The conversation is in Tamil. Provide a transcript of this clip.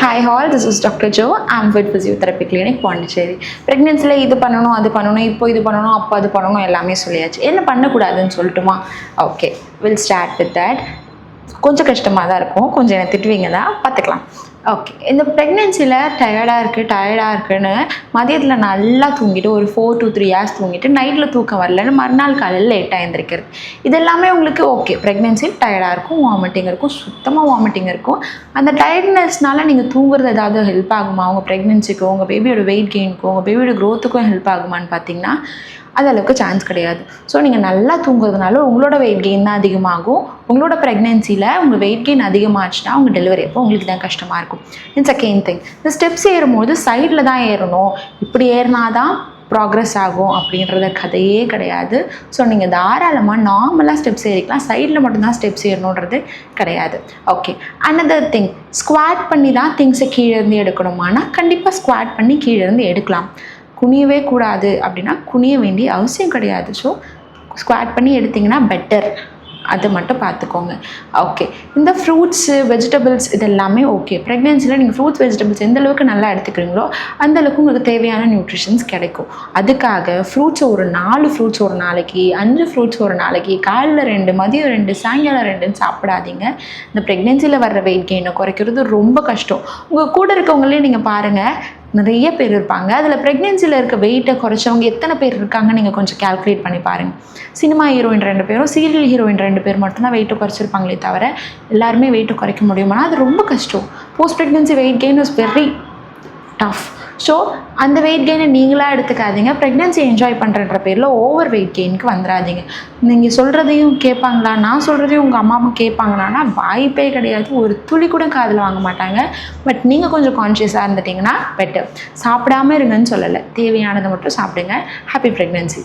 Hi all, this is Dr. Joe. I'm with Physiotherapy Clinic, Pondicherry. Pregnancy இது பண்ணணும் அது பண்ணணும் இப்போ இது பண்ணணும் அப்போ அது பண்ணணும் எல்லாமே சொல்லியாச்சு. என்ன பண்ணக்கூடாதுன்னு சொல்லட்டுமா? Okay, will start with that. கொஞ்சம் கஷ்டமாக தான் இருக்கும், கொஞ்சம் என்ன திட்டுவீங்க தான், பார்த்துக்கலாம். ஓகே, இந்த ப்ரெக்னென்சியில் டயர்டாக இருக்குன்னு மதியத்தில் நல்லா தூங்கிட்டு ஒரு 4 to 3 hours தூங்கிட்டு நைட்டில் தூக்கம் வரலன்னு மறுநாள் காலையில் லேட்டாக எழுந்திருக்கிறது. இது எல்லாமே உங்களுக்கு ஓகே. ப்ரெக்னென்சியில் டயர்டாக இருக்கும், வாமிட்டிங் இருக்கும், சுத்தமாக வாமிட்டிங் இருக்கும். அந்த டயர்ட்னஸ்னால நீங்கள் தூங்குறது ஏதாவது ஹெல்ப் ஆகுமா? உங்கள் ப்ரெக்னென்சிக்கும் உங்கள் பேபியோட வெயிட் கெயினுக்கும் உங்கள் பேபியோட க்ரோத்துக்கும் ஹெல்ப் ஆகுமான்னு பார்த்தீங்கன்னா அது அளவுக்கு சான்ஸ் கிடையாது. ஸோ நீங்கள் நல்லா தூங்குறதுனால உங்களோட வெயிட் கெயின் தான் அதிகமாகும். உங்களோட ப்ரெக்னென்சியில் உங்கள் வெயிட் கெயின் அதிகமாச்சுன்னா உங்கள் டெலிவரி அப்போ உங்களுக்கு தான் கஷ்டமாக இருக்கும். இட்ஸ் செகண்ட் திங், இந்த ஸ்டெப்ஸ் ஏறும்போது சைடில் தான் ஏறணும், இப்படி ஏறினா தான் ப்ராக்ரெஸ் ஆகும் அப்படின்றத கதையே கிடையாது. ஸோ நீங்கள் தாராளமாக நார்மலாக ஸ்டெப்ஸ் ஏறிக்கலாம், சைடில் மட்டும்தான் ஸ்டெப்ஸ் ஏறணுன்றது கிடையாது. ஓகே, அனதர் திங், ஸ்குவாட் பண்ணி தான் திங்ஸை கீழே இருந்து எடுக்கணுமானா கண்டிப்பாக ஸ்குவாட் பண்ணி கீழே இருந்து எடுக்கலாம். குனியவே கூடாது அப்படின்னா குனிய வேண்டிய அவசியம் கிடையாது. ஸோ ஸ்குவாட் பண்ணி எடுத்திங்கன்னா பெட்டர், அதை மட்டும் பார்த்துக்கோங்க. ஓகே, இந்த ஃப்ரூட்ஸு வெஜிடபிள்ஸ் இது எல்லாமே ஓகே. ப்ரெக்னென்சியில் நீங்கள் ஃப்ரூட்ஸ் வெஜிடபிள்ஸ் எந்தளவுக்கு நல்லா எடுத்துக்கிறீங்களோ அந்தளவுக்கு உங்களுக்கு தேவையான நியூட்ரிஷன்ஸ் கிடைக்கும். அதுக்காக ஃப்ரூட்ஸ் ஒரு 4 ஃப்ரூட்ஸ் ஒரு நாளைக்கு, 5 ஃப்ரூட்ஸ் ஒரு நாளைக்கு, காலையில் 2 மதியம் 2 சாயங்காலம் 2ன்னு சாப்பிடாதீங்க. இந்த ப்ரெக்னென்சியில் வர்ற வெயிட் கெயினை குறைக்கிறது ரொம்ப கஷ்டம். உங்கள் கூட இருக்கவங்களே நீங்கள் பாருங்கள், நிறைய பேர் இருப்பாங்க. அதில் ப்ரெக்னென்சியில் இருக்க வெயிட்டை குறைச்சவங்க எத்தனை பேர் இருக்காங்க நீங்கள் கொஞ்சம் கால்குலேட் பண்ணி பாருங்கள். சினிமா ஹீரோயின் 2 பேரும், சீரியல் ஹீரோயின் 2 பேர் மட்டும்தான் வெயிட்டை குறைச்சிருப்பாங்களே தவிர எல்லாருமே வெயிட்டை குறைக்க முடியுமானா அது ரொம்ப கஷ்டம். Post pregnancy weight gain is very tough. So அந்த வெயிட் கெயினை நீங்களாக எடுத்துக்காதீங்க. ப்ரெக்னென்சி என்ஜாய் பண்ணுறன்ற பேரில் ஓவர் வெயிட் கெயினுக்கு வந்துடாதீங்க. நீங்கள் சொல்கிறதையும் கேட்பாங்களா, நான் சொல்கிறதையும் உங்கள் அம்மா அம்மா கேட்பாங்களான்னா வாய்ப்பே கிடையாது. ஒரு துளி கூட காதில் வாங்க மாட்டாங்க. பட் நீங்கள் கொஞ்சம் கான்ஷியஸாக இருந்துட்டிங்கன்னா பெட்டர். சாப்பிடாமல் இருங்கன்னு சொல்லலை, தேவையானதை மட்டும் சாப்பிடுங்க. Happy pregnancy.